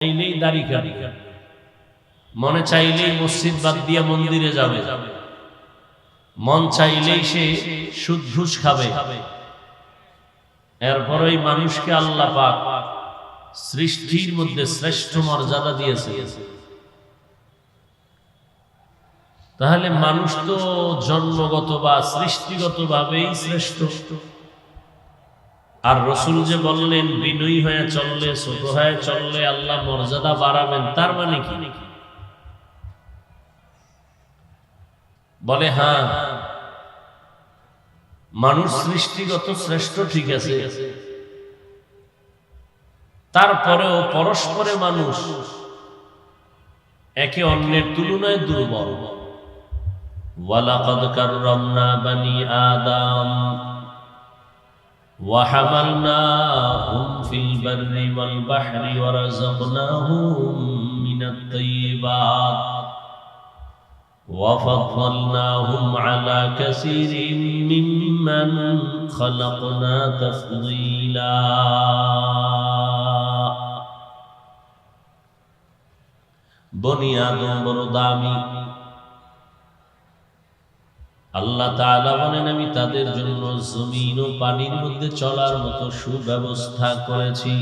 চাইলেই দাড়ি কাটবে, মনে চাইলেই মসজিদ বাদ দিয়ে মন্দিরে যাবে, মন চাইলেই সে সুদ ঘুষ খাবে। এরপরই মানুষকে আল্লাহ পাক সৃষ্টির মধ্যে শ্রেষ্ঠ মর্যাদা দিয়েছে। তাহলে মানুষ তো জন্মগত বা সৃষ্টিগত ভাবেই শ্রেষ্ঠ। আর রাসূল যে বললেন বিনয়ী হয়ে চললে, ছোট হয়ে চললে আল্লাহ মর্যাদা বাড়াবেন, তার মানে কি? বলে হ্যাঁ, মানুষ সৃষ্টিগত শ্রেষ্ঠ, ঠিক আছে, তারপরেও পরস্পরে মানুষ একে অন্যের তুলনায় দুর্বল। ওয়ালাকাদ কাররামনা বানি আদম ওয়া হামালনাহুম ফিল বাররি ওয়াল বাহরি ওয়া রাযাকনাহুম মিনাত তাইয়্যিবাত ওয়া ফাদ্দালনাহুম আলা কাসীরিন মিম্মান খালাকনা তাফদীলা। বনি আদম বড় দামি। আল্লাহ তাআলা বলেন আমি তাদের জন্য জমিন ও পানির মধ্যে চলার মতো সুব্যবস্থা করেছি।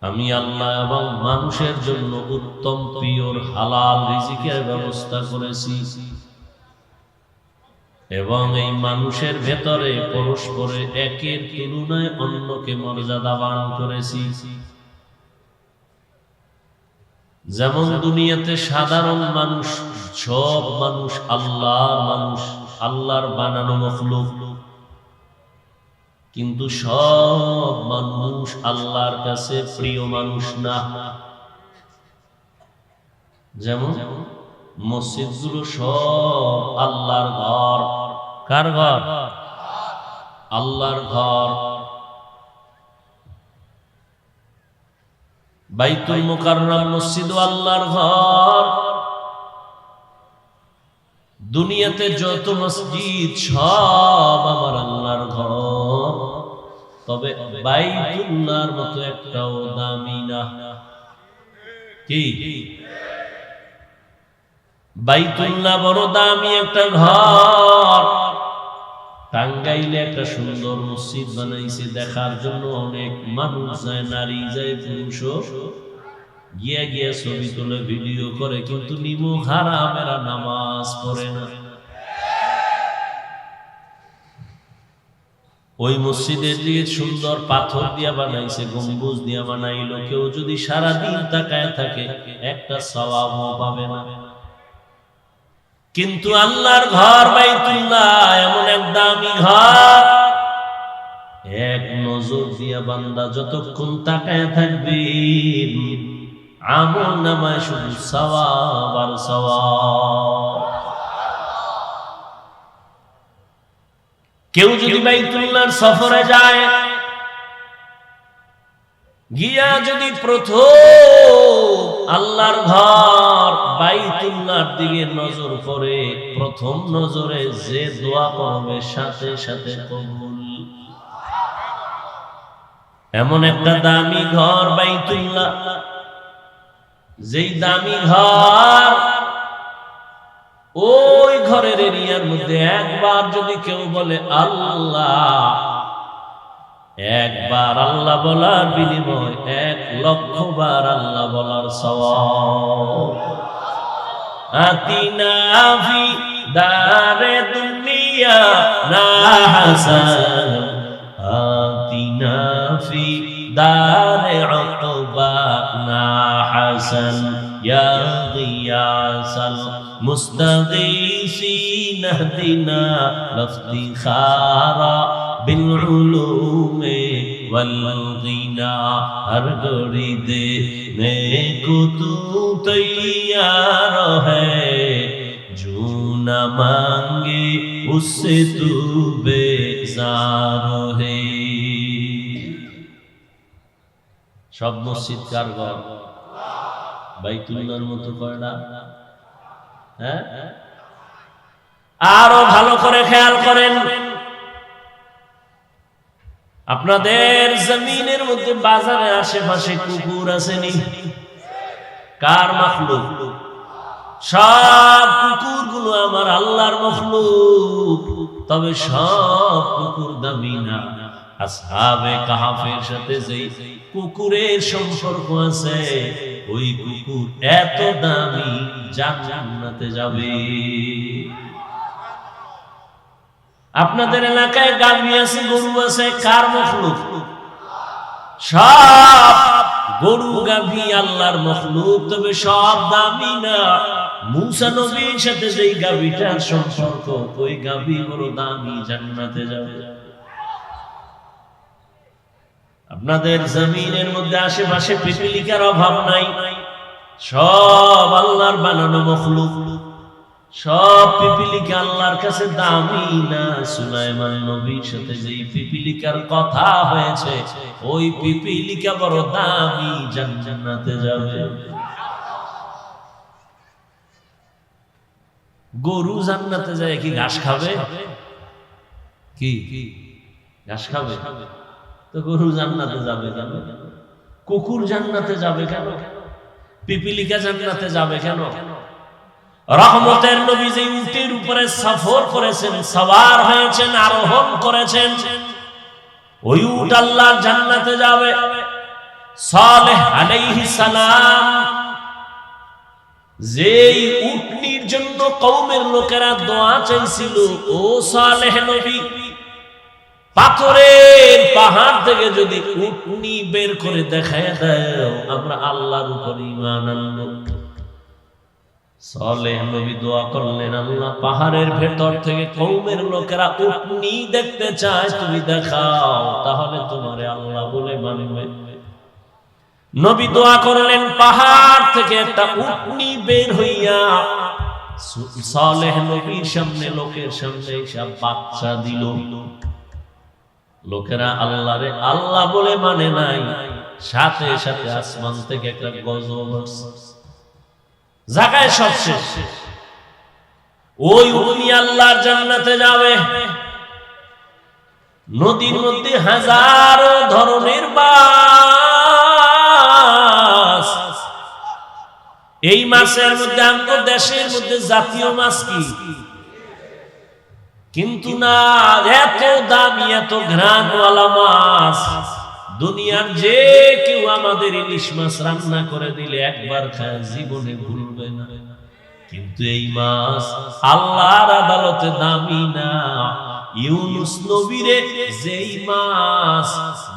আমি আল্লাহ এবং মানুষের জন্য উত্তম পিওর হালাল রিজিকের ব্যবস্থা করেছি এবং এই মানুষের ভেতরে পরস্পরে একের তুলনায় অন্যকে মর্যাদাবান করেছি। যেমন দুনিয়াতে সাধারণ মানুষ, সব মানুষ আল্লাহর মানুষ, আল্লাহর বানানো মখলুক, কিন্তু সব মানুষ আল্লাহর কাছে প্রিয় মানুষ না। যেমন মসজিদগুলো সব আল্লাহর ঘর। কার ঘর? আল্লাহর ঘর। বাইতুল মুকাররম মসজিদ আল্লাহর ঘর। দুনিয়াতে যত মসজিদ সব আমার আল্লাহর ঘর, তবে বাইতুল্লাহর মতো একটাও দামি না। কি? বাইতুল্লাহ বড় দামি একটা ঘর। টাঙ্গাইলে একটা সুন্দর মসজিদ বানাইছে, দেখার জন্য অনেক মানুষ যায়, নারী যায়, পুরুষও গিয়ে গিয়ে ছবি তোলে, ভিডিও করে, কিন্তু নিমুখ হারামেরা নামাজ পড়ে না। ওই মসজিদের দিয়ে সুন্দর পাথর দিয়া বানাইছে, গম্বুজ দিয়া বানাইলো, কেউ যদি সারাদিন তাকায় থাকে একটা সওয়াবও পাবে না। কিন্তু আল্লাহর ঘর বাইতুল্লাহ এমন এক দামি ঘর, এক নজর দিয়া বান্দা যতক্ষণ তাকায় থাকবে আমল নামায় শুধু সওয়াব আর সওয়াব। কেউ যদি বাইতুল্লাহর সফরে যায়, গিয়া যদি প্রথম আল্লাহর ঘর বাইতুল্লাহর দিকে নজর করে, প্রথম নজরে যে দোয়া করবে সাথে সাথে কবুল। এমন একটা দামি ঘর বাইতুল্লাহ, যেই দামি ঘর, ওই ঘরের এরিয়ার মধ্যে একবার যদি কেউ বলে আল্লাহ, একবার আল্লাহ বলার বিনিময় 1,00,000 বার আল্লাহ বলার সওয়াব। আতিনা ফি দারে দুনিয়া না হাসান, আতিনা ফি দারে উকবা না হাসান, ইয়া গিয়াসাল মুস্তাগীসিন ইহদিনা লফতিখারা بالعلوم والغنا ہر گھڑی دینے کو تو تیار ہے، جو نہ مانگے اس سے تو بیزار ہے۔ সব মসজিদ কার ঘর? বাইতুল্লাহর মতো করে না? হ্যাঁ, আরো ভালো করে খেয়াল করেন। আপনাদের জমিনের মধ্যে বাজারে আশেপাশে কুকুর আসেনি? কার মাখলুক? সব কুকুরগুলো আমার আল্লাহর মাখলুক, তবে সব কুকুর দামি না। আসহাবে কাহাফের সাথে যেই কুকুরের সম্পর্ক আছে, ওই কুকুর এত দামি, জান্নাতে যাবে। আপনাদের এলাকায় গাভী আছে, গরু আছে, কার মাখলুক? সব গরু গাভী আল্লাহর মাখলুক, তবে সব দামি না। মূসা নবীর সাথে যেই গাভীটার সম্পর্ক, ওই গাভী বড় দামি, জান্নাতে যাবে। আপনাদের জমিনের মধ্যে আশেপাশে পিপীলিকার অভাব নাই, সব আল্লাহর বানানো মাখলুক। সব পিপীলিকা আল্লাহর কাছে দামি না। সুলাইমান নবীর সাথে যেই পিপীলিকার কথা হয়েছে, ওই পিপীলিকা বড় দামি, জান্নাতে যাবে। গরু জান্নাতে যায় কি ঘাস খাবে? কি ঘাস খাবে? তো গরু জান্নাতে যাবে কেন? কুকুর জান্নাতে যাবে কেন? পিপীলিকা জান্নাতে যাবে কেন? রহমতের নবী যে উটের উপরে সফর করেছেন, সওয়ার হয়েছেন, আরোহণ করেছেন, ওই উট আল্লাহর জান্নাতে যাবে। সালেহ আলাইহিস সালাম যেই উটনির জন্য কওমের লোকেরা দোয়া চাইছিল, ও সালেহ নবী, পাথরের পাহাড় থেকে যদি উটনি বের করে দেখায় দাও, আমরা আল্লাহর উপর ঈমান আনবো। সালেহ নবী দোয়া করলেন, আল্লাহ, পাহাড়ের ভেতর থেকে কওমের লোকেরা উটনি দেখতে চায়, তুমি দেখাও, তাহলে তোমারে আল্লাহ বলে মানবে। নবী দোয়া করলেন, পাহাড় থেকে একটা উটনি বের হইয়া সালেহ নবীর সামনে, লোকের সামনে সব বাচ্চা দিল। লোকেরা আল্লাহরে আল্লাহ বলে মানে নাই, সাথে সাথে আসমান থেকে একটা গজব জায়গায় সব শেষ। ওই উটনি আল্লাহর জান্নাতে যাবে। নদীর মধ্যে হাজারো ধরনের মাছ। এই মাছের মধ্যে আমাদের দেশের মধ্যে জাতীয় মাছ কি? কিন্তু না, এত দামি, এত ঘ্রাণওয়ালা মাছ দুনিয়ার যে কেউ আমাদের ইলিশ মাছ রান্না করে দিলে একবার খায়, জীবনে ভুলবে না। কিন্তু এই মাছ আল্লাহর আদালতে দামি না। ইউনুস নবীরে যেই মাছ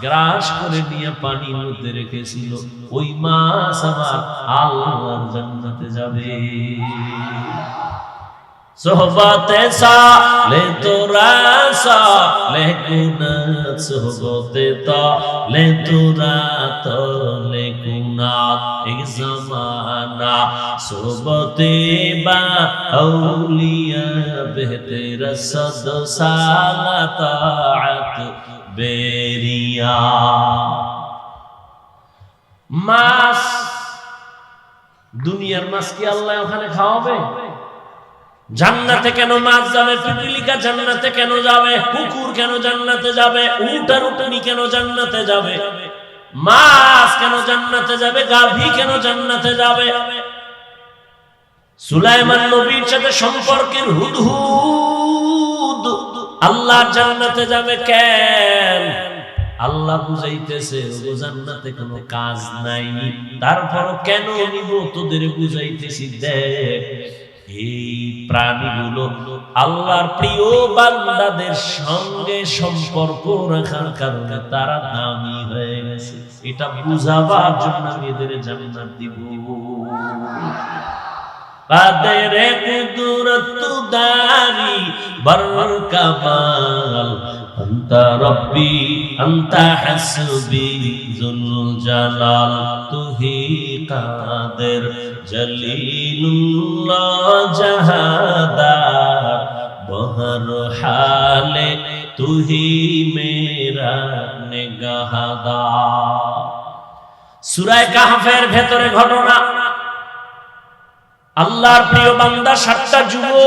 গ্রাস করে নিয়ে পানির মধ্যে রেখেছিল, ওই মাছ আমার আল্লাহর জান্নাতে যাবে। সোহবতে সালে তোরা সালে গুনাত, সোহবতে তালে তোরা তালে গুনাত। এক জামানা সোহবতে বা আউলিয়া বেহতের সদ সালাত বেরিয়া। মাছ, দুনিয়ার মাছ কি আল্লাহ ওখানে খাওয়াবে? জান্নাতে কেন মাছ যাবে? পিপীলিকা জান্নাতে কেন যাবে? কুকুর কেন জান্নাতে যাবে? উট আর উটনি কেন জান্নাতে যাবে? মাছ কেন জান্নাতে যাবে? গাভী কেন জান্নাতে যাবে? সুলাইমান নবীর সাথে সম্পর্কের হুদহুদ আল্লাহর জান্নাতে যাবে কেন? আল্লাহ বুঝাইতেছে, ও জান্নাতে কোনো কাজ নাই, তারপর কেন নিব তোদের বুঝাইতেছি। দেখ, এই প্রাণীগুলো আল্লাহর প্রিয় বান্দাদের সঙ্গে সম্পর্ক রাখার কারণে তারা দামি হয়ে গেছে। এটা বুঝাবার জন্য এদের জান্নাত দিব। কাদের কুদরত দারি বর কামাল, আনতা রব্বি আনতা হাসবি যুল জালাল। তুহি কাদের জলিলুল্লাহ জাহাদার, বহর হালে তুহি মেরা নিগাহদার। সূরা কাহফের ভেতরে ঘটনা, আল্লাহর প্রিয় বান্দা 7টা যুবক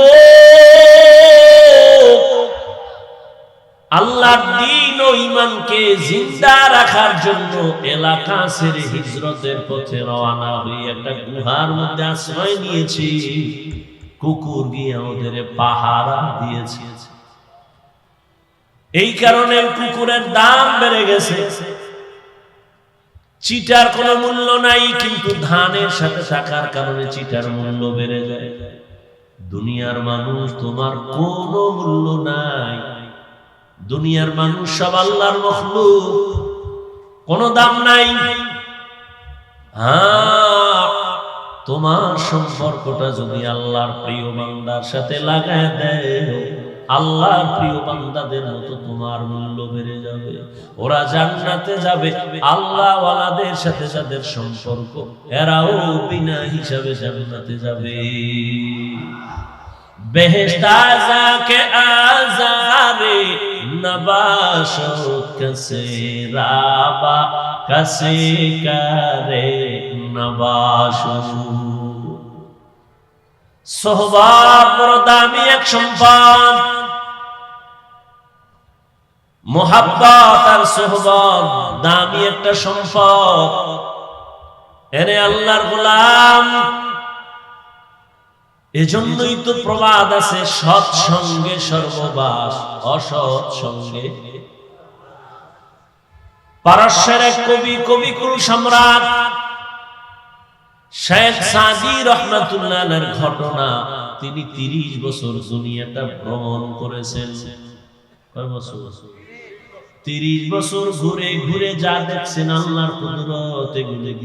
আল্লাহর দ্বীন ও ঈমানকে জিন্দা রাখার জন্য এলাকা ছেড়ে হিজরতের পথে রওনা হয়ে একটা গুহার মধ্যে আশ্রয় নিয়েছি। কুকুর গিয়ে ওদের পাহারা দিয়েছে। এই কারণে কুকুরের দাম বেড়ে গেছে। চিটার কোনো মূল্য নাই, কিন্তু ধানের সাথে থাকার কারণে চিটার মূল্য বেড়ে যায়। দুনিয়ার মানুষ তোমার কোনো মূল্য নাই। দুনিয়ার মানুষ সব আল্লাহর মখলুক, কোনো দাম নাই। তোমার সম্পর্কটা যদি আল্লাহর প্রিয় বান্দার সাথে লাগায় দেয়, আল্লাহর প্রিয় বান্দাদের মতো তোমার মূল্য বেড়ে যাবে। ওরা জান্নাতে যাবে। আল্লাহ ওয়ালাদের সাথে যাদের সম্পর্ক, এরাও বিনা হিসাবে জান্নাতে যাবে। বেহেশতা যাকে আজারে নবাশত কসে রাবা কসে করে নবাশু। সোহবত বড় দামি এক সম্পদ। মোহাব্বত আর সোহবত দামি একটা সম্পদ। এরে আল্লাহর গোলাম, এজন্যই তো প্রবাদ আছে, সৎ সঙ্গে সর্ববাস, অসৎ সঙ্গে। পারস্যের এক কবি, কবিকুল সম্রাট শেখ সাদি রহমাতুল্লাহ আলাইহির ঘটনা। তিনি 30 বছর দুনিয়াটা ভ্রমণ করেছেন। কয় বছর? 30 বছর ঘুরে ঘুরে যা দেখছেন আল্লাহর কুদরত, এগুলো